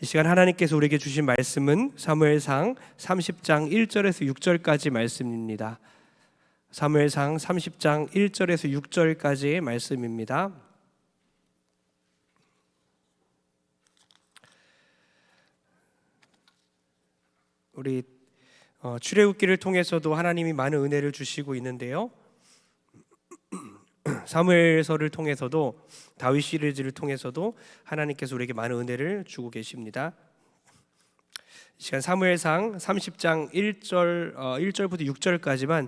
이 시간 하나님께서 우리에게 주신 말씀은 사무엘상 30장 1절에서 6절까지 말씀입니다. 사무엘상 30장 1절에서 6절까지의 말씀입니다. 우리 출애굽기를 통해서도 하나님이 많은 은혜를 주시고 있는데요, 사무엘서를 통해서도, 다윗 시리즈를 통해서도 하나님께서 우리에게 많은 은혜를 주고 계십니다. 이 시간 사무엘상 30장 1절부터 6절까지만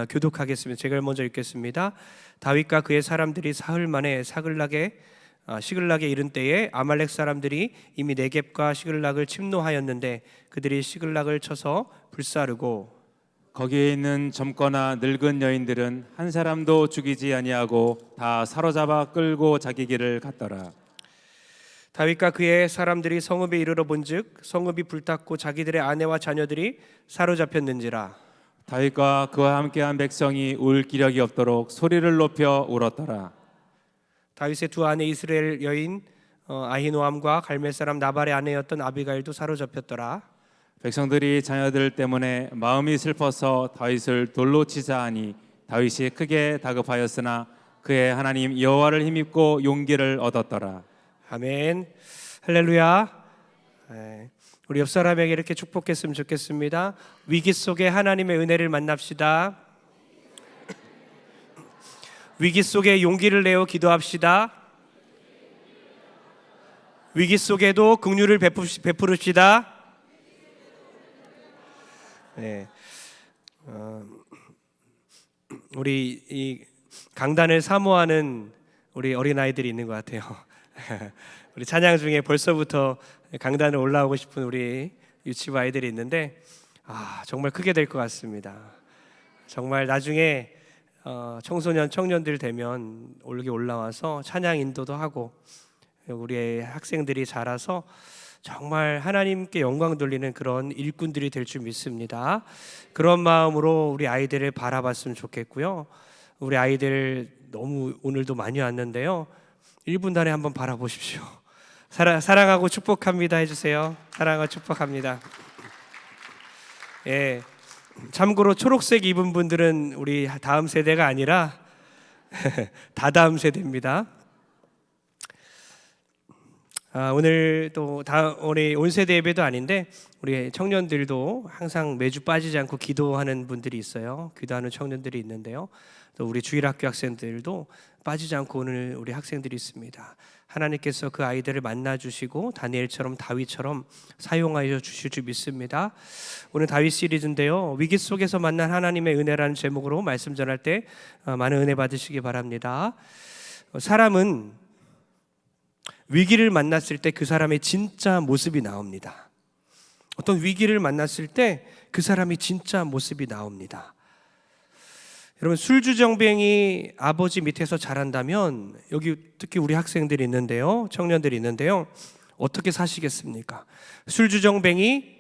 교독하겠습니다. 제가 먼저 읽겠습니다. 다윗과 그의 사람들이 사흘 만에 시글락에 이른 때에 아말렉 사람들이 이미 네겝과 시글락을 침노하였는데 그들이 시글락을 쳐서 불사르고 거기에 있는 젊거나 늙은 여인들은 한 사람도 죽이지 아니하고 다 사로잡아 끌고 자기 길을 갔더라. 다윗과 그의 사람들이 성읍에 이르러 본즉 성읍이 불탔고 자기들의 아내와 자녀들이 사로잡혔는지라. 다윗과 그와 함께한 백성이 울 기력이 없도록 소리를 높여 울었더라. 다윗의 두 아내 이스라엘 여인 아히노암과 갈멜 사람 나발의 아내였던 아비가일도 사로잡혔더라. 백성들이 자녀들 때문에 마음이 슬퍼서 다윗을 돌로 치자 하니 다윗이 크게 다급하였으나 그의 하나님 여호와를 힘입고 용기를 얻었더라. 아멘. 할렐루야. 우리 옆 사람에게 이렇게 축복했으면 좋겠습니다. 위기 속에 하나님의 은혜를 만납시다. 위기 속에 용기를 내어 기도합시다. 위기 속에도 긍휼을 베푸십시다. 네. 우리 이 강단을 사모하는 우리 어린아이들이 있는 것 같아요. 우리 찬양 중에 벌써부터 강단을 올라오고 싶은 우리 유치부 아이들이 있는데 정말 크게 될 것 같습니다. 정말 나중에 청소년, 청년들 되면 올라와서 찬양 인도도 하고 우리 학생들이 자라서 정말 하나님께 영광 돌리는 그런 일꾼들이 될 줄 믿습니다. 그런 마음으로 우리 아이들을 바라봤으면 좋겠고요. 우리 아이들 너무 오늘도 많이 왔는데요, 1분 단에 한번 바라보십시오. 사랑하고 축복합니다 해주세요. 사랑하고 축복합니다. 예, 참고로 초록색 입은 분들은 우리 다음 세대가 아니라 다다음 세대입니다. 오늘 또 우리 온 세대 예배도 아닌데 우리 청년들도 항상 매주 빠지지 않고 기도하는 분들이 있어요. 기도하는 청년들이 있는데요, 또 우리 주일학교 학생들도 빠지지 않고 오늘 우리 학생들이 있습니다. 하나님께서 그 아이들을 만나주시고 다니엘처럼 다윗처럼 사용하여 주실 줄 믿습니다. 오늘 다윗 시리즈인데요, 위기 속에서 만난 하나님의 은혜라는 제목으로 말씀 전할 때 많은 은혜 받으시기 바랍니다. 사람은 위기를 만났을 때 그 사람의 진짜 모습이 나옵니다. 어떤 위기를 만났을 때 그 사람의 진짜 모습이 나옵니다. 여러분, 술주정뱅이 아버지 밑에서 자란다면, 여기 특히 우리 학생들이 있는데요, 청년들이 있는데요, 어떻게 사시겠습니까? 술주정뱅이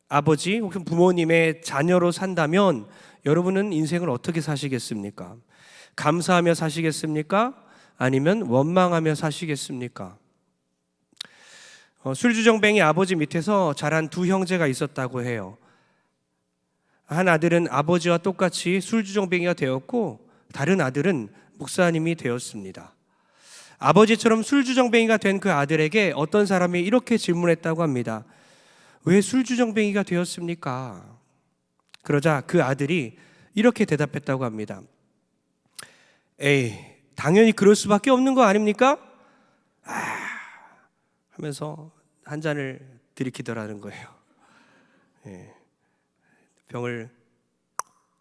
아버지 혹은 부모님의 자녀로 산다면 여러분은 인생을 어떻게 사시겠습니까? 감사하며 사시겠습니까? 아니면 원망하며 사시겠습니까? 술주정뱅이 아버지 밑에서 자란 두 형제가 있었다고 해요. 한 아들은 아버지와 똑같이 술주정뱅이가 되었고 다른 아들은 목사님이 되었습니다. 아버지처럼 술주정뱅이가 된 그 아들에게 어떤 사람이 이렇게 질문했다고 합니다. 왜 술주정뱅이가 되었습니까? 그러자 그 아들이 이렇게 대답했다고 합니다. 에이, 당연히 그럴 수밖에 없는 거 아닙니까? 하면서 한 잔을 들이키더라는 거예요. 병을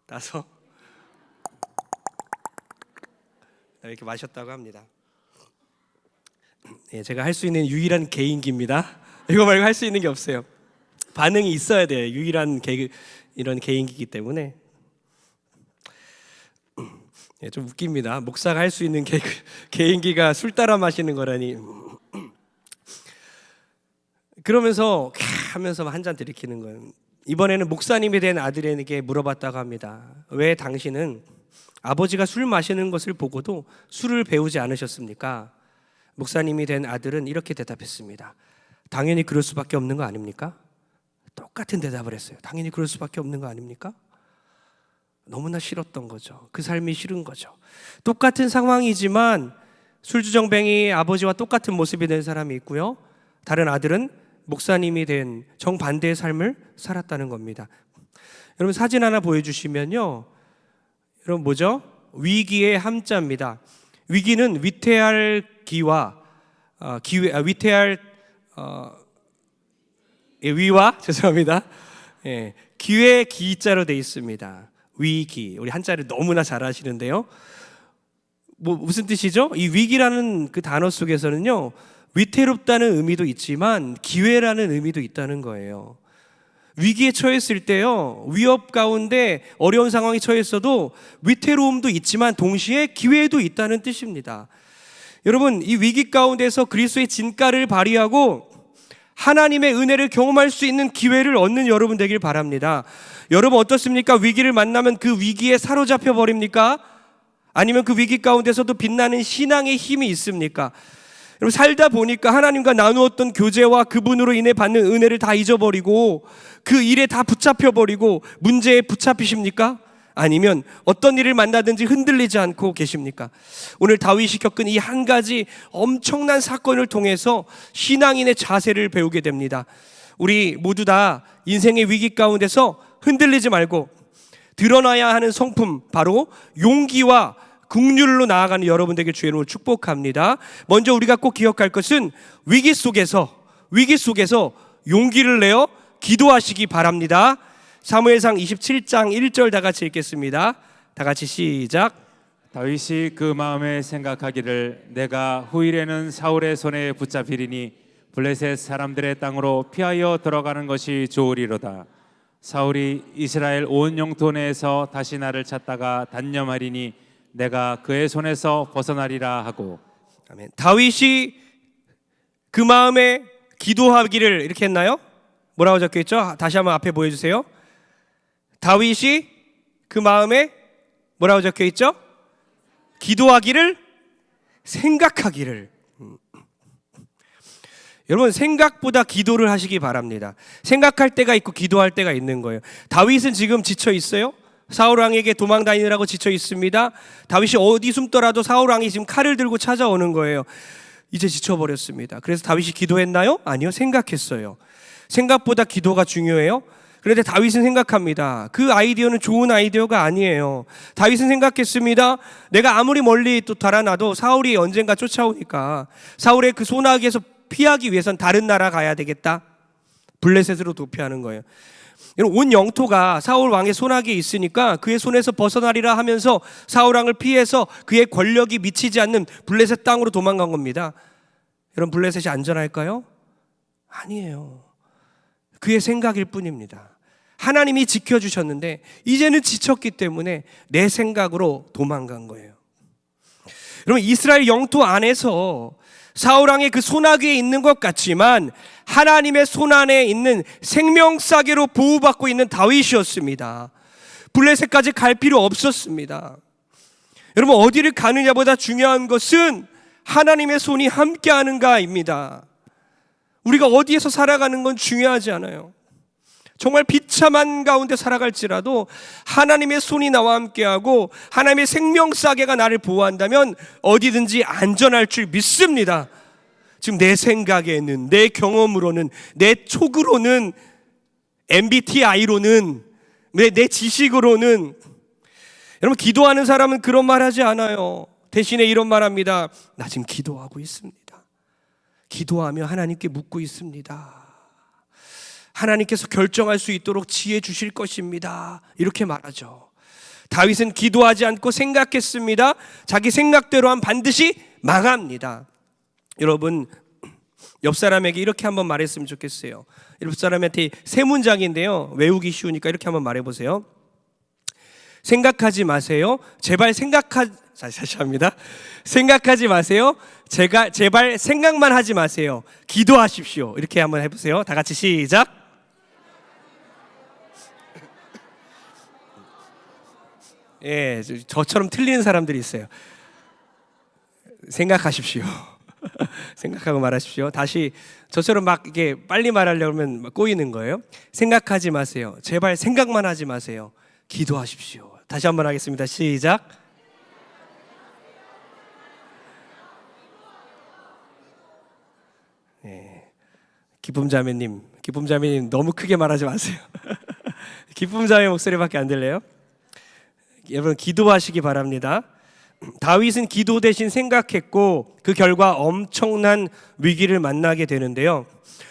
따서 이렇게 마셨다고 합니다. 제가 할 수 있는 유일한 개인기입니다. 이거 말고 할 수 있는 게 없어요. 반응이 있어야 돼요. 유일한 이런 개인기이기 때문에. 좀 웃깁니다. 목사가 할 수 있는 개인기가 술 따라 마시는 거라니. 그러면서 하면서 한 잔 들이키는 거예요. 이번에는 목사님이 된 아들에게 물어봤다고 합니다. 왜 당신은 아버지가 술 마시는 것을 보고도 술을 배우지 않으셨습니까? 목사님이 된 아들은 이렇게 대답했습니다. 당연히 그럴 수밖에 없는 거 아닙니까? 똑같은 대답을 했어요. 당연히 그럴 수밖에 없는 거 아닙니까? 너무나 싫었던 거죠. 그 삶이 싫은 거죠. 똑같은 상황이지만 술주정뱅이 아버지와 똑같은 모습이 된 사람이 있고요. 다른 아들은 목사님이 된 정반대의 삶을 살았다는 겁니다. 여러분 사진 하나 보여주시면요. 여러분 뭐죠? 위기의 함자입니다. 위기는 위태할 기와 위태할 위와 죄송합니다. 예, 기회 기자로 돼 있습니다. 위기. 우리 한자를 너무나 잘 아시는데요. 무슨 뜻이죠? 이 위기라는 그 단어 속에서는요, 위태롭다는 의미도 있지만 기회라는 의미도 있다는 거예요. 위기에 처했을 때요, 위협 가운데 어려운 상황에 처했어도 위태로움도 있지만 동시에 기회도 있다는 뜻입니다. 여러분, 이 위기 가운데서 그리스도의 진가를 발휘하고 하나님의 은혜를 경험할 수 있는 기회를 얻는 여러분 되길 바랍니다. 여러분 어떻습니까? 위기를 만나면 그 위기에 사로잡혀 버립니까? 아니면 그 위기 가운데서도 빛나는 신앙의 힘이 있습니까? 여러분 살다 보니까 하나님과 나누었던 교제와 그분으로 인해 받는 은혜를 다 잊어버리고 그 일에 다 붙잡혀버리고 문제에 붙잡히십니까? 아니면 어떤 일을 만나든지 흔들리지 않고 계십니까? 오늘 다윗이 겪은 이 한 가지 엄청난 사건을 통해서 신앙인의 자세를 배우게 됩니다. 우리 모두 다 인생의 위기 가운데서 흔들리지 말고 드러나야 하는 성품, 바로 용기와 긍휼로 나아가는 여러분 되길 주의 이름으로 축복합니다. 먼저 우리가 꼭 기억할 것은 위기 속에서 용기를 내어 기도하시기 바랍니다. 사무엘상 27장 1절 다 같이 읽겠습니다. 다 같이 시작. 다윗이 그 마음에 생각하기를 내가 후일에는 사울의 손에 붙잡히리니 블레셋 사람들의 땅으로 피하여 들어가는 것이 좋으리로다. 사울이 이스라엘 온 영토 내에서 다시 나를 찾다가 단념하리니 내가 그의 손에서 벗어나리라 하고. 아멘. 다윗이 그 마음에 기도하기를 이렇게 했나요? 뭐라고 적혀 있죠? 다시 한번 앞에 보여주세요. 다윗이 그 마음에 뭐라고 적혀 있죠? 기도하기를, 생각하기를. 여러분 생각보다 기도를 하시기 바랍니다. 생각할 때가 있고 기도할 때가 있는 거예요. 다윗은 지금 지쳐 있어요. 사울 왕에게 도망 다니느라고 지쳐 있습니다. 다윗이 어디 숨더라도 사울 왕이 지금 칼을 들고 찾아오는 거예요. 이제 지쳐버렸습니다. 그래서 다윗이 기도했나요? 아니요, 생각했어요. 생각보다 기도가 중요해요. 그런데 다윗은 생각합니다. 그 아이디어는 좋은 아이디어가 아니에요. 다윗은 생각했습니다. 내가 아무리 멀리 또 달아나도 사울이 언젠가 쫓아오니까 사울의 그 소나기에서 피하기 위해선 다른 나라 가야 되겠다. 블레셋으로 도피하는 거예요. 온 영토가 사울 왕의 손아귀에 있으니까 그의 손에서 벗어나리라 하면서 사울 왕을 피해서 그의 권력이 미치지 않는 블레셋 땅으로 도망간 겁니다. 여러분 블레셋이 안전할까요? 아니에요. 그의 생각일 뿐입니다. 하나님이 지켜주셨는데 이제는 지쳤기 때문에 내 생각으로 도망간 거예요. 여러분 이스라엘 영토 안에서 사울왕의 그 손아귀에 있는 것 같지만 하나님의 손안에 있는 생명사계로 보호받고 있는 다윗이었습니다. 블레셋까지 갈 필요 없었습니다. 여러분 어디를 가느냐보다 중요한 것은 하나님의 손이 함께하는가입니다. 우리가 어디에서 살아가는 건 중요하지 않아요. 정말 비참한 가운데 살아갈지라도 하나님의 손이 나와 함께하고 하나님의 생명사계가 나를 보호한다면 어디든지 안전할 줄 믿습니다. 지금 내 생각에는, 내 경험으로는, 내 촉으로는, MBTI로는, 내 지식으로는. 여러분 기도하는 사람은 그런 말 하지 않아요. 대신에 이런 말 합니다. 나 지금 기도하고 있습니다. 기도하며 하나님께 묻고 있습니다. 하나님께서 결정할 수 있도록 지혜 주실 것입니다. 이렇게 말하죠. 다윗은 기도하지 않고 생각했습니다. 자기 생각대로 하면 반드시 망합니다. 여러분 옆 사람에게 이렇게 한번 말했으면 좋겠어요. 옆 사람한테 세 문장인데요, 외우기 쉬우니까 이렇게 한번 말해보세요. 생각하지 마세요. 제발 다시 합니다. 생각하지 마세요. 제발 생각만 하지 마세요. 기도하십시오. 이렇게 한번 해보세요. 다 같이 시작. 예, 저처럼 틀리는 사람들이 있어요. 생각하십시오. 생각하고 말하십시오. 다시 저처럼 막 이게 빨리 말하려면 막 꼬이는 거예요. 생각하지 마세요. 제발 생각만 하지 마세요. 기도하십시오. 다시 한번 하겠습니다. 시작. 네. 기쁨자매님 너무 크게 말하지 마세요. 기쁨자매 목소리밖에 안 들려요? 여러분 기도하시기 바랍니다. 다윗은 기도 대신 생각했고 그 결과 엄청난 위기를 만나게 되는데요.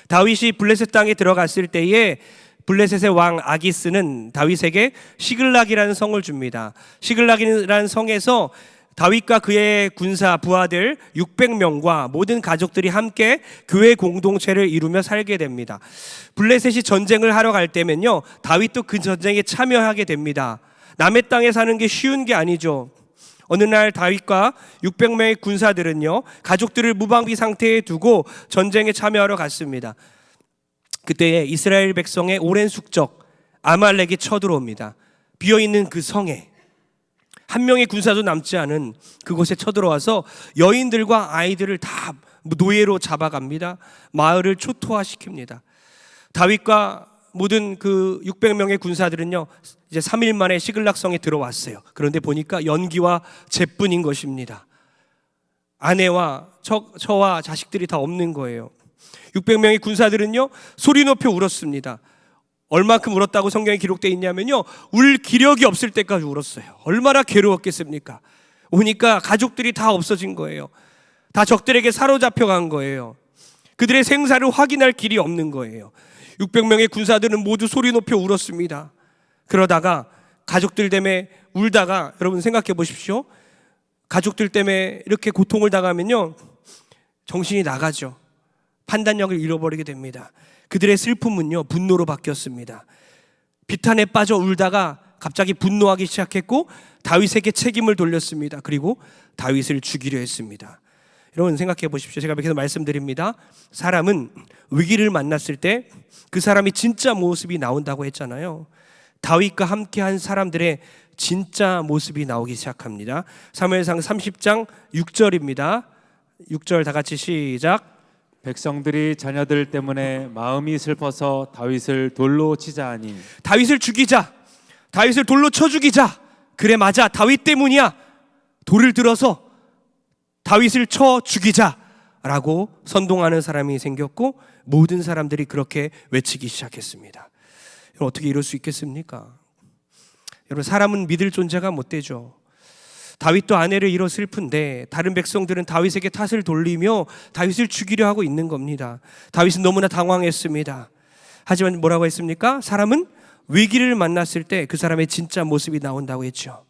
다윗이 블레셋 땅에 들어갔을 때에 블레셋의 왕 아기스는 다윗에게 시글락이라는 성을 줍니다. 시글락이라는 성에서 다윗과 그의 군사 부하들 600명과 모든 가족들이 함께 교회 공동체를 이루며 살게 됩니다. 블레셋이 전쟁을 하러 갈 때면요, 다윗도 그 전쟁에 참여하게 됩니다. 남의 땅에 사는 게 쉬운 게 아니죠. 어느 날 다윗과 600명의 군사들은요, 가족들을 무방비 상태에 두고 전쟁에 참여하러 갔습니다. 그때에 이스라엘 백성의 오랜 숙적 아말렉이 쳐들어옵니다. 비어있는 그 성에 한 명의 군사도 남지 않은 그곳에 쳐들어와서 여인들과 아이들을 다 노예로 잡아갑니다. 마을을 초토화시킵니다. 다윗과 모든 그 600명의 군사들은요, 이제 3일 만에 시글락성에 들어왔어요. 그런데 보니까 연기와 재뿐인 것입니다. 아내와 처와 자식들이 다 없는 거예요. 600명의 군사들은요, 소리 높여 울었습니다. 얼만큼 울었다고 성경에 기록되어 있냐면요, 울 기력이 없을 때까지 울었어요. 얼마나 괴로웠겠습니까? 오니까 가족들이 다 없어진 거예요. 다 적들에게 사로잡혀 간 거예요. 그들의 생사를 확인할 길이 없는 거예요. 600명의 군사들은 모두 소리 높여 울었습니다. 그러다가 가족들 때문에 울다가, 여러분 생각해 보십시오. 가족들 때문에 이렇게 고통을 당하면요, 정신이 나가죠. 판단력을 잃어버리게 됩니다. 그들의 슬픔은요, 분노로 바뀌었습니다. 비탄에 빠져 울다가 갑자기 분노하기 시작했고 다윗에게 책임을 돌렸습니다. 그리고 다윗을 죽이려 했습니다. 여러분 생각해 보십시오. 제가 계속 말씀드립니다. 사람은 위기를 만났을 때 그 사람이 진짜 모습이 나온다고 했잖아요. 다윗과 함께한 사람들의 진짜 모습이 나오기 시작합니다. 사무엘상 30장 6절입니다. 6절 다 같이 시작. 백성들이 자녀들 때문에 마음이 슬퍼서 다윗을 돌로 치자 하니. 다윗을 죽이자, 다윗을 돌로 쳐 죽이자. 그래 맞아, 다윗 때문이야. 돌을 들어서 다윗을 쳐 죽이자라고 선동하는 사람이 생겼고 모든 사람들이 그렇게 외치기 시작했습니다. 여러분 어떻게 이럴 수 있겠습니까? 여러분 사람은 믿을 존재가 못 되죠. 다윗도 아내를 잃어 슬픈데 다른 백성들은 다윗에게 탓을 돌리며 다윗을 죽이려 하고 있는 겁니다. 다윗은 너무나 당황했습니다. 하지만 뭐라고 했습니까? 사람은 위기를 만났을 때 그 사람의 진짜 모습이 나온다고 했죠.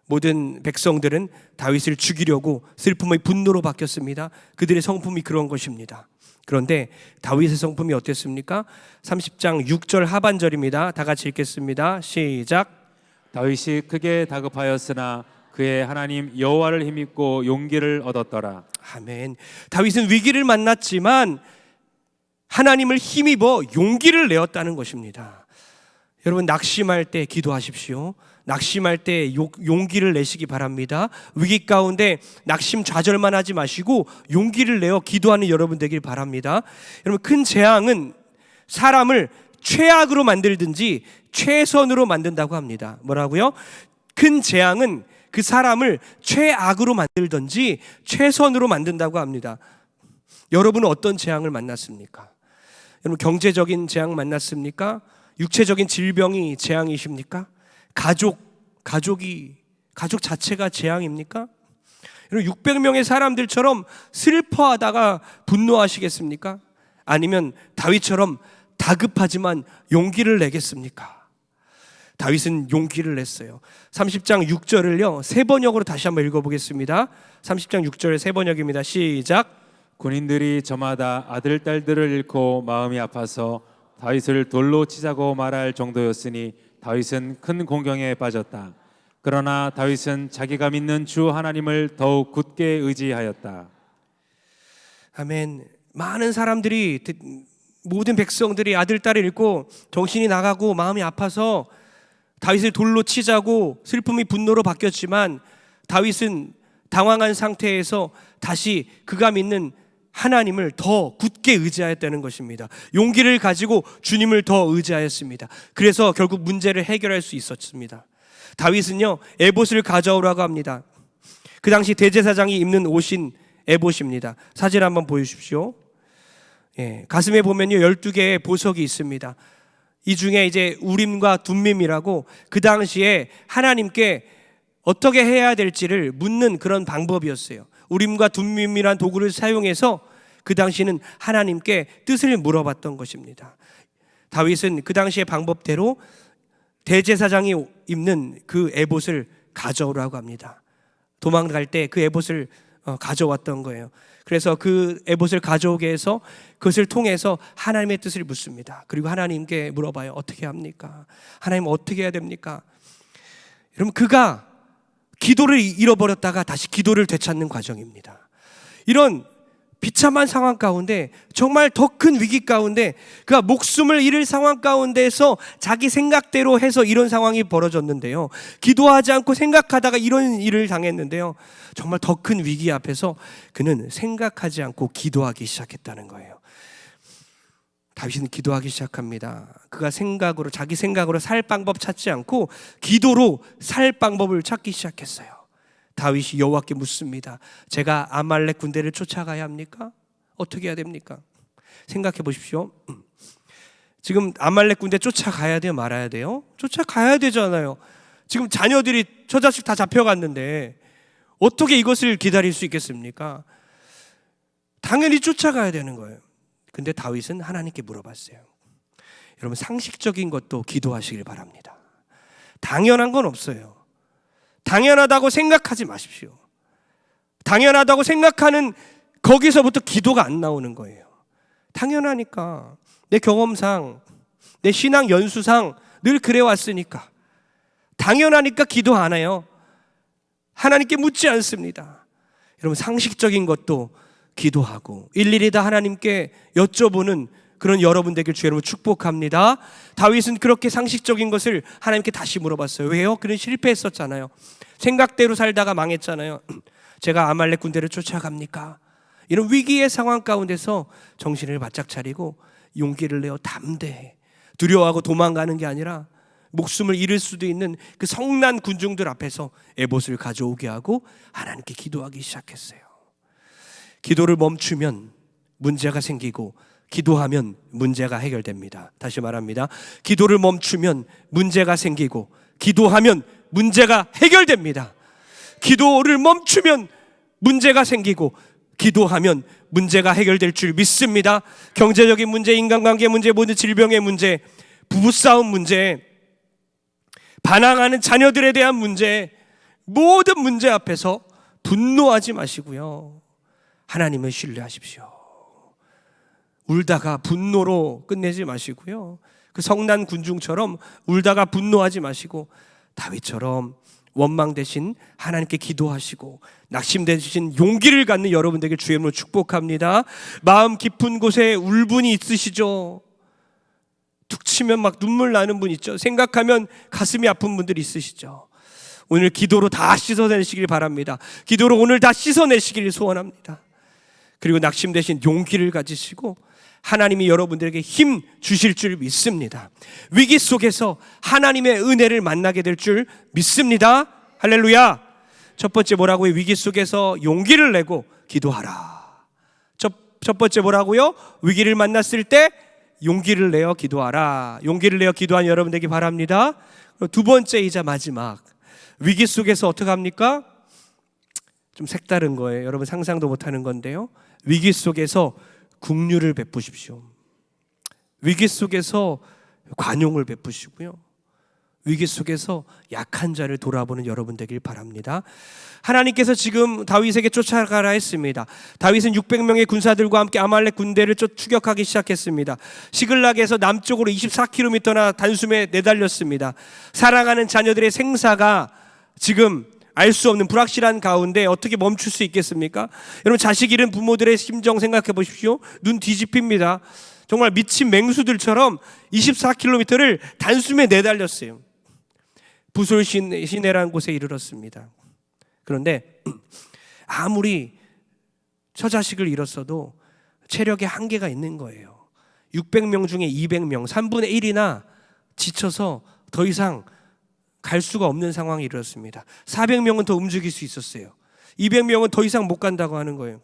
모든 백성들은 다윗을 죽이려고 슬픔의 분노로 바뀌었습니다. 그들의 성품이 그런 것입니다. 그런데 다윗의 성품이 어땠습니까? 30장 6절 하반절입니다. 다 같이 읽겠습니다. 시작. 다윗이 크게 다급하였으나 그의 하나님 여호와를 힘입고 용기를 얻었더라. 아멘. 다윗은 위기를 만났지만 하나님을 힘입어 용기를 내었다는 것입니다. 여러분 낙심할 때 기도하십시오. 낙심할 때 용기를 내시기 바랍니다. 위기 가운데 낙심 좌절만 하지 마시고 용기를 내어 기도하는 여러분 되길 바랍니다. 여러분 큰 재앙은 사람을 최악으로 만들든지 최선으로 만든다고 합니다. 뭐라고요? 큰 재앙은 그 사람을 최악으로 만들든지 최선으로 만든다고 합니다. 여러분은 어떤 재앙을 만났습니까? 여러분 경제적인 재앙 만났습니까? 육체적인 질병이 재앙이십니까? 가족 자체가 재앙입니까? 여러분 600명의 사람들처럼 슬퍼하다가 분노하시겠습니까? 아니면 다윗처럼 다급하지만 용기를 내겠습니까? 다윗은 용기를 냈어요. 30장 6절을요 세 번역으로 다시 한번 읽어보겠습니다. 30장 6절 세 번역입니다. 시작. 군인들이 저마다 아들 딸들을 잃고 마음이 아파서 다윗을 돌로 치자고 말할 정도였으니 다윗은 큰 공경에 빠졌다. 그러나 다윗은 자기가 믿는 주 하나님을 더욱 굳게 의지하였다. 아멘. 많은 사람들이, 모든 백성들이 아들 딸을 잃고 정신이 나가고 마음이 아파서 다윗을 돌로 치자고 슬픔이 분노로 바뀌었지만 다윗은 당황한 상태에서 다시 그가 믿는 하나님을 더 굳게 의지하였다는 것입니다. 용기를 가지고 주님을 더 의지하였습니다. 그래서 결국 문제를 해결할 수 있었습니다. 다윗은요, 에봇을 가져오라고 합니다. 그 당시 대제사장이 입는 옷인 에봇입니다. 사진 한번 보여주십시오. 예, 가슴에 보면요 12개의 보석이 있습니다. 이 중에 이제 우림과 둠밈이라고 그 당시에 하나님께 어떻게 해야 될지를 묻는 그런 방법이었어요. 우림과 둠밈이란 도구를 사용해서 그 당시는 하나님께 뜻을 물어봤던 것입니다. 다윗은 그 당시의 방법대로 대제사장이 입는 그 에봇을 가져오라고 합니다. 도망갈 때 그 에봇을 가져왔던 거예요. 그래서 그 에봇을 가져오게 해서 그것을 통해서 하나님의 뜻을 묻습니다. 그리고 하나님께 물어봐요. 어떻게 합니까? 하나님 어떻게 해야 됩니까? 여러분, 그가 기도를 잃어버렸다가 다시 기도를 되찾는 과정입니다. 이런 비참한 상황 가운데, 정말 더 큰 위기 가운데, 그가 목숨을 잃을 상황 가운데서 자기 생각대로 해서 이런 상황이 벌어졌는데요, 기도하지 않고 생각하다가 이런 일을 당했는데요, 정말 더 큰 위기 앞에서 그는 생각하지 않고 기도하기 시작했다는 거예요. 다윗은 기도하기 시작합니다. 그가 생각으로, 자기 생각으로 살 방법 찾지 않고 기도로 살 방법을 찾기 시작했어요. 다윗이 여호와께 묻습니다. 제가 아말렉 군대를 쫓아가야 합니까? 어떻게 해야 됩니까? 생각해 보십시오. 지금 아말렉 군대 쫓아가야 돼요, 말아야 돼요? 쫓아가야 되잖아요. 지금 자녀들이 저 자식 다 잡혀갔는데 어떻게 이것을 기다릴 수 있겠습니까? 당연히 쫓아가야 되는 거예요. 근데 다윗은 하나님께 물어봤어요. 여러분, 상식적인 것도 기도하시길 바랍니다. 당연한 건 없어요. 당연하다고 생각하지 마십시오. 당연하다고 생각하는 거기서부터 기도가 안 나오는 거예요. 당연하니까, 내 경험상, 내 신앙 연수상 늘 그래왔으니까, 당연하니까 기도 안 해요. 하나님께 묻지 않습니다. 여러분, 상식적인 것도 기도하고 일일이 다 하나님께 여쭤보는 그런 여러분 되길 주 여러분 축복합니다. 다윗은 그렇게 상식적인 것을 하나님께 다시 물어봤어요. 왜요? 그는 실패했었잖아요. 생각대로 살다가 망했잖아요. 제가 아말렉 군대를 쫓아갑니까? 이런 위기의 상황 가운데서 정신을 바짝 차리고 용기를 내어 담대해, 두려워하고 도망가는 게 아니라 목숨을 잃을 수도 있는 그 성난 군중들 앞에서 에봇을 가져오게 하고 하나님께 기도하기 시작했어요. 기도를 멈추면 문제가 생기고 기도하면 문제가 해결됩니다. 다시 말합니다. 기도를 멈추면 문제가 생기고 기도하면 문제가 해결됩니다. 기도를 멈추면 문제가 생기고 기도하면 문제가 해결될 줄 믿습니다. 경제적인 문제, 인간관계 문제, 모든 질병의 문제, 부부싸움 문제, 반항하는 자녀들에 대한 문제, 모든 문제 앞에서 분노하지 마시고요, 하나님을 신뢰하십시오. 울다가 분노로 끝내지 마시고요, 그 성난 군중처럼 울다가 분노하지 마시고 다윗처럼 원망 대신 하나님께 기도하시고 낙심 대신 용기를 갖는 여러분 되길 주의 이름으로 축복합니다. 마음 깊은 곳에 울분이 있으시죠? 툭 치면 막 눈물 나는 분 있죠? 생각하면 가슴이 아픈 분들 있으시죠? 오늘 기도로 다 씻어내시길 바랍니다. 기도로 오늘 다 씻어내시길 소원합니다. 그리고 낙심 대신 용기를 가지시고 하나님이 여러분들에게 힘 주실 줄 믿습니다. 위기 속에서 하나님의 은혜를 만나게 될 줄 믿습니다. 할렐루야. 첫 번째 뭐라고요? 위기 속에서 용기를 내고 기도하라. 첫 번째 뭐라고요? 위기를 만났을 때 용기를 내어 기도하라. 용기를 내어 기도한 여러분 되기 바랍니다. 두 번째이자 마지막, 위기 속에서 어떻게 합니까? 좀 색다른 거예요. 여러분 상상도 못하는 건데요, 위기 속에서 긍휼을 베푸십시오. 위기 속에서 관용을 베푸시고요, 위기 속에서 약한 자를 돌아보는 여러분 되길 바랍니다. 하나님께서 지금 다윗에게 쫓아가라 했습니다. 다윗은 600명의 군사들과 함께 아말렉 군대를 추격하기 시작했습니다. 시글락에서 남쪽으로 24km나 단숨에 내달렸습니다. 사랑하는 자녀들의 생사가 지금 알 수 없는 불확실한 가운데 어떻게 멈출 수 있겠습니까? 여러분, 자식 잃은 부모들의 심정 생각해 보십시오. 눈 뒤집힙니다. 정말 미친 맹수들처럼 24km를 단숨에 내달렸어요. 부솔 시내라는 곳에 이르렀습니다. 그런데 아무리 처자식을 잃었어도 체력에 한계가 있는 거예요. 600명 중에 200명, 3분의 1이나 지쳐서 더 이상 갈 수가 없는 상황이 이르렀습니다. 400명은 더 움직일 수 있었어요. 200명은 더 이상 못 간다고 하는 거예요.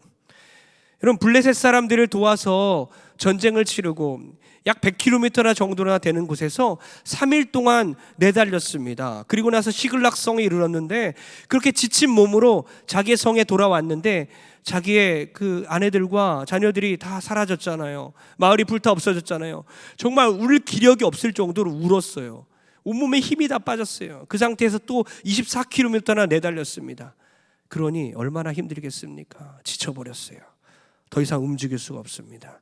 여러분, 블레셋 사람들을 도와서 전쟁을 치르고 약 100km나 정도나 되는 곳에서 3일 동안 내달렸습니다. 그리고 나서 시글락성에 이르렀는데, 그렇게 지친 몸으로 자기의 성에 돌아왔는데 자기의 그 아내들과 자녀들이 다 사라졌잖아요. 마을이 불타 없어졌잖아요. 정말 울 기력이 없을 정도로 울었어요. 온몸에 힘이 다 빠졌어요. 그 상태에서 또 24km나 내달렸습니다. 그러니 얼마나 힘들겠습니까? 지쳐버렸어요. 더 이상 움직일 수가 없습니다.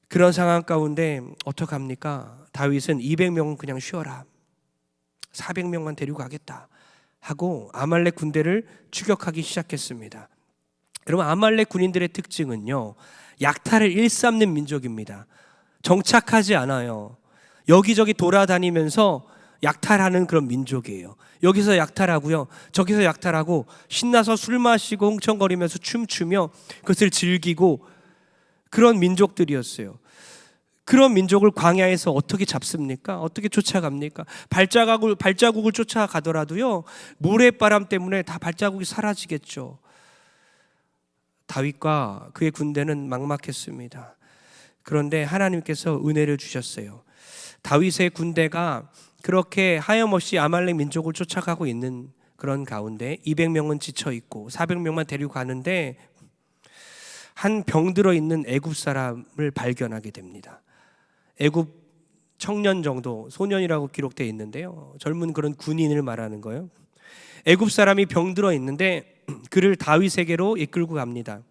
그런 상황 가운데 어떡합니까? 다윗은 200명은 그냥 쉬어라, 400명만 데리고 가겠다 하고 아말렉 군대를 추격하기 시작했습니다. 여러분, 아말렉 군인들의 특징은요, 약탈을 일삼는 민족입니다. 정착하지 않아요. 여기저기 돌아다니면서 약탈하는 그런 민족이에요. 여기서 약탈하고요, 저기서 약탈하고, 신나서 술 마시고 흥청거리면서 춤추며 그것을 즐기고, 그런 민족들이었어요. 그런 민족을 광야에서 어떻게 잡습니까? 어떻게 쫓아갑니까? 발자국을 쫓아가더라도요, 모래바람 때문에 다 발자국이 사라지겠죠. 다윗과 그의 군대는 막막했습니다. 그런데 하나님께서 은혜를 주셨어요. 다윗의 군대가 그렇게 하염없이 아말렉 민족을 쫓아가고 있는 그런 가운데 200명은 지쳐 있고 400명만 데리고 가는데, 한 병들어 있는 애굽 사람을 발견하게 됩니다. 애굽 청년 정도, 소년이라고 기록되어 있는데요, 젊은 그런 군인을 말하는 거예요. 애굽 사람이 병들어 있는데 그를 다윗에게로 이끌고 갑니다.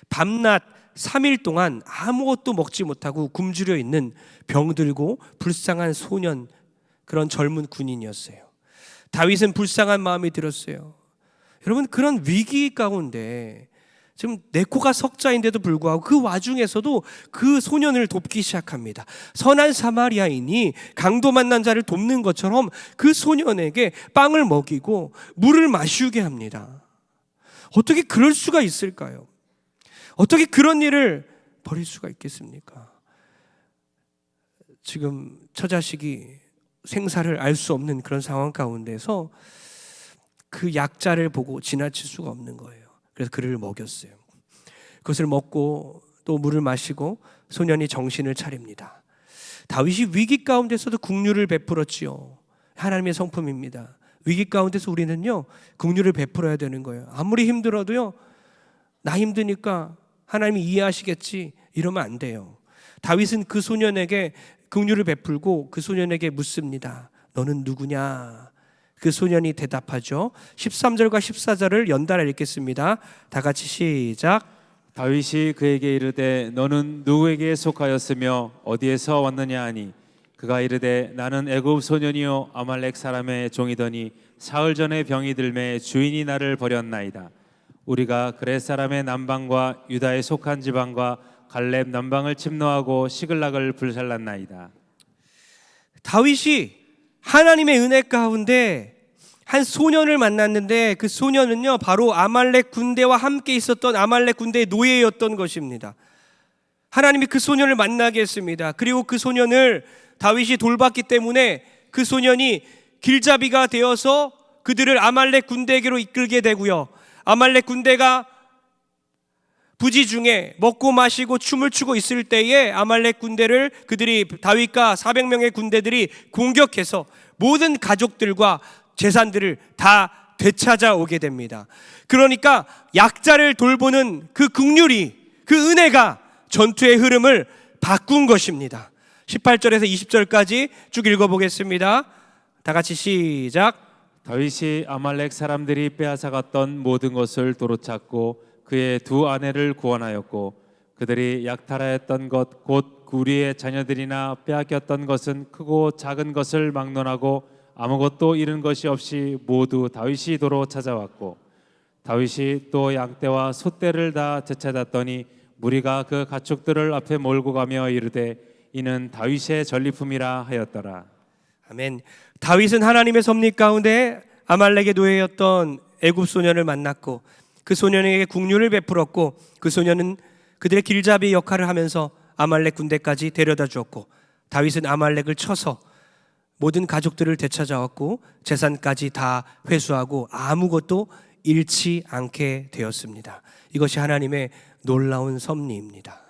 밤낮 3일 동안 아무것도 먹지 못하고 굶주려 있는 병들고 불쌍한 소년, 그런 젊은 군인이었어요. 다윗은 불쌍한 마음이 들었어요. 여러분, 그런 위기 가운데 지금 내 코가 석자인데도 불구하고 그 와중에서도 그 소년을 돕기 시작합니다. 선한 사마리아인이 강도 만난 자를 돕는 것처럼 그 소년에게 빵을 먹이고 물을 마시게 합니다. 어떻게 그럴 수가 있을까요? 어떻게 그런 일을 벌일 수가 있겠습니까? 지금 처자식이 생사를 알 수 없는 그런 상황 가운데서 그 약자를 보고 지나칠 수가 없는 거예요. 그래서 그를 먹였어요. 그것을 먹고 또 물을 마시고 소년이 정신을 차립니다. 다윗이 위기 가운데서도 긍휼을 베풀었지요. 하나님의 성품입니다. 위기 가운데서 우리는요, 긍휼을 베풀어야 되는 거예요. 아무리 힘들어도요, 나 힘드니까 하나님이 이해하시겠지 이러면 안 돼요. 다윗은 그 소년에게 긍휼을 베풀고 그 소년에게 묻습니다. 너는 누구냐? 그 소년이 대답하죠. 13절과 14절을 연달아 읽겠습니다. 다 같이 시작. 다윗이 그에게 이르되 너는 누구에게 속하였으며 어디에서 왔느냐 하니, 그가 이르되 나는 애굽 소년이요 아말렉 사람의 종이더니 사흘 전에 병이 들매 주인이 나를 버렸나이다. 우리가 그렛 사람의 남방과 유다에 속한 지방과 갈렙 남방을 침노하고 시글락을 불살랐나이다. 다윗이 하나님의 은혜 가운데 한 소년을 만났는데, 그 소년은요, 바로 아말렉 군대와 함께 있었던 아말렉 군대의 노예였던 것입니다. 하나님이 그 소년을 만나게 했습니다. 그리고 그 소년을 다윗이 돌봤기 때문에 그 소년이 길잡이가 되어서 그들을 아말렉 군대에게로 이끌게 되고요, 아말렉 군대가 부지 중에 먹고 마시고 춤을 추고 있을 때에 아말렉 군대를 그들이, 다윗과 400명의 군대들이 공격해서 모든 가족들과 재산들을 다 되찾아오게 됩니다. 그러니까 약자를 돌보는 그 긍휼이, 그 은혜가 전투의 흐름을 바꾼 것입니다. 18절에서 20절까지 쭉 읽어보겠습니다. 다 같이 시작. 다윗이 아말렉 사람들이 빼앗아갔던 모든 것을 도로찾고 그의 두 아내를 구원하였고, 그들이 약탈하였던 것 곧 우리의 자녀들이나 빼앗겼던 것은 크고 작은 것을 막론하고 아무것도 잃은 것이 없이 모두 다윗이 도로 찾아왔고, 다윗이 또 양떼와 소떼를 다 되찾았더니 무리가 그 가축들을 앞에 몰고 가며 이르되 이는 다윗의 전리품이라 하였더라. 아멘. 다윗은 하나님의 섭리 가운데 아말렉의 노예였던 애굽 소년을 만났고, 그 소년에게 국류를 베풀었고 그 소년은 그들의 길잡이 역할을 하면서 아말렉 군대까지 데려다 주었고 다윗은 아말렉을 쳐서 모든 가족들을 되찾아왔고 재산까지 다 회수하고 아무것도 잃지 않게 되었습니다. 이것이 하나님의 놀라운 섭리입니다.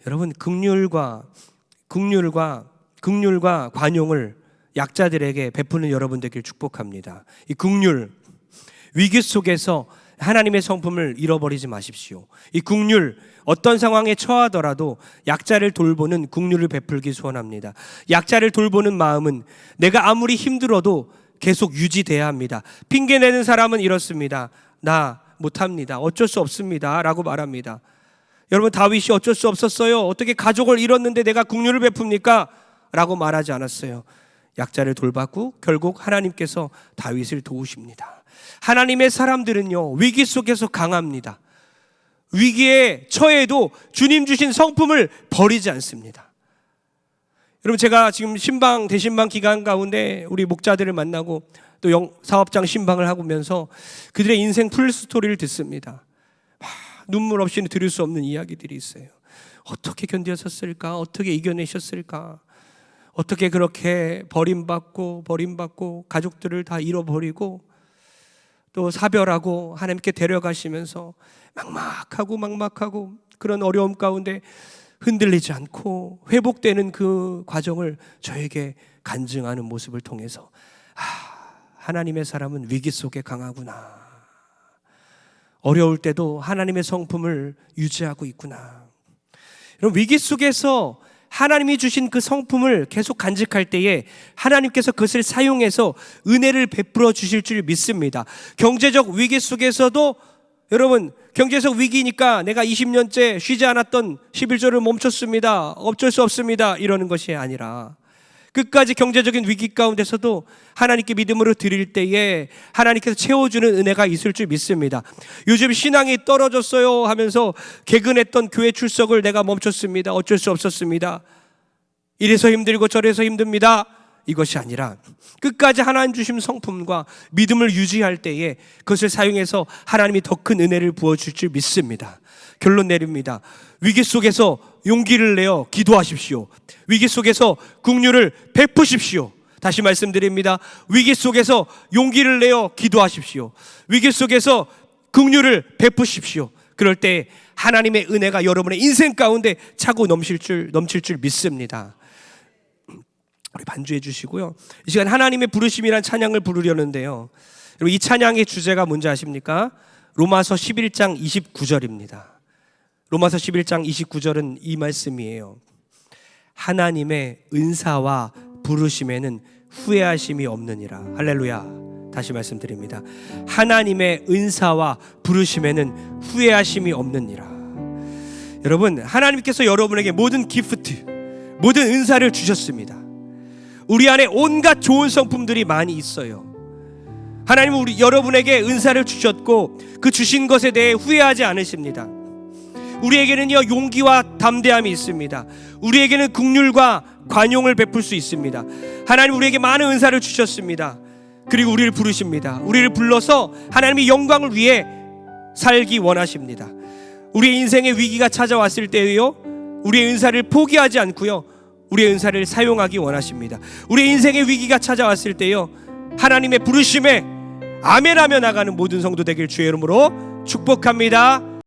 여러분, 긍휼과 관용을 약자들에게 베푸는 여러분 되길 축복합니다. 이 긍휼, 위기 속에서 하나님의 성품을 잃어버리지 마십시오. 이 긍휼, 어떤 상황에 처하더라도 약자를 돌보는 긍휼을 베풀기 소원합니다. 약자를 돌보는 마음은 내가 아무리 힘들어도 계속 유지돼야 합니다. 핑계내는 사람은 이렇습니다. 나 못합니다. 어쩔 수 없습니다. 라고 말합니다. 여러분, 다윗이 어쩔 수 없었어요. 어떻게 가족을 잃었는데 내가 긍휼을 베풉니까? 라고 말하지 않았어요. 약자를 돌봤고 결국 하나님께서 다윗을 도우십니다. 하나님의 사람들은요, 위기 속에서 강합니다. 위기에 처해도 주님 주신 성품을 버리지 않습니다. 여러분, 제가 지금 신방 대신방 기간 가운데 우리 목자들을 만나고 또 사업장 신방을 하면서 그들의 인생 풀스토리를 듣습니다. 눈물 없이는 들을 수 없는 이야기들이 있어요. 어떻게 견디셨을까? 어떻게 이겨내셨을까? 어떻게 그렇게 버림받고 가족들을 다 잃어버리고 또 사별하고 하나님께 데려가시면서 막막하고 그런 어려움 가운데 흔들리지 않고 회복되는 그 과정을 저에게 간증하는 모습을 통해서 하나님의 사람은 위기 속에 강하구나. 어려울 때도 하나님의 성품을 유지하고 있구나. 여러분, 위기 속에서 하나님이 주신 그 성품을 계속 간직할 때에 하나님께서 그것을 사용해서 은혜를 베풀어 주실 줄 믿습니다. 경제적 위기 속에서도 여러분, 경제적 위기니까 내가 20년째 쉬지 않았던 11조를 멈췄습니다. 어쩔 수 없습니다. 이러는 것이 아니라 끝까지 경제적인 위기 가운데서도 하나님께 믿음으로 드릴 때에 하나님께서 채워주는 은혜가 있을 줄 믿습니다. 요즘 신앙이 떨어졌어요 하면서 개근했던 교회 출석을 내가 멈췄습니다. 어쩔 수 없었습니다. 이래서 힘들고 저래서 힘듭니다. 이것이 아니라 끝까지 하나님 주신 성품과 믿음을 유지할 때에 그것을 사용해서 하나님이 더 큰 은혜를 부어줄 줄 믿습니다. 결론 내립니다. 위기 속에서 용기를 내어 기도하십시오. 위기 속에서 긍휼을 베푸십시오. 다시 말씀드립니다. 위기 속에서 용기를 내어 기도하십시오. 위기 속에서 긍휼을 베푸십시오. 그럴 때 하나님의 은혜가 여러분의 인생 가운데 차고 넘칠 줄 믿습니다. 우리 반주해 주시고요. 이 시간 하나님의 부르심이란 찬양을 부르려는데요. 여러분, 이 찬양의 주제가 뭔지 아십니까? 로마서 11장 29절입니다. 로마서 11장 29절은 이 말씀이에요. 하나님의 은사와 부르심에는 후회하심이 없느니라. 할렐루야. 다시 말씀드립니다. 하나님의 은사와 부르심에는 후회하심이 없느니라. 여러분, 하나님께서 여러분에게 모든 기프트, 모든 은사를 주셨습니다. 우리 안에 온갖 좋은 성품들이 많이 있어요. 하나님은 여러분에게 은사를 주셨고 그 주신 것에 대해 후회하지 않으십니다. 우리에게는요, 용기와 담대함이 있습니다. 우리에게는 긍휼과 관용을 베풀 수 있습니다. 하나님 우리에게 많은 은사를 주셨습니다. 그리고 우리를 부르십니다. 우리를 불러서 하나님의 영광을 위해 살기 원하십니다. 우리의 인생의 위기가 찾아왔을 때에요, 우리의 은사를 포기하지 않고요, 우리의 은사를 사용하기 원하십니다. 우리의 인생의 위기가 찾아왔을 때요, 하나님의 부르심에 아멘하며 나가는 모든 성도 되길 주의 이름으로 축복합니다.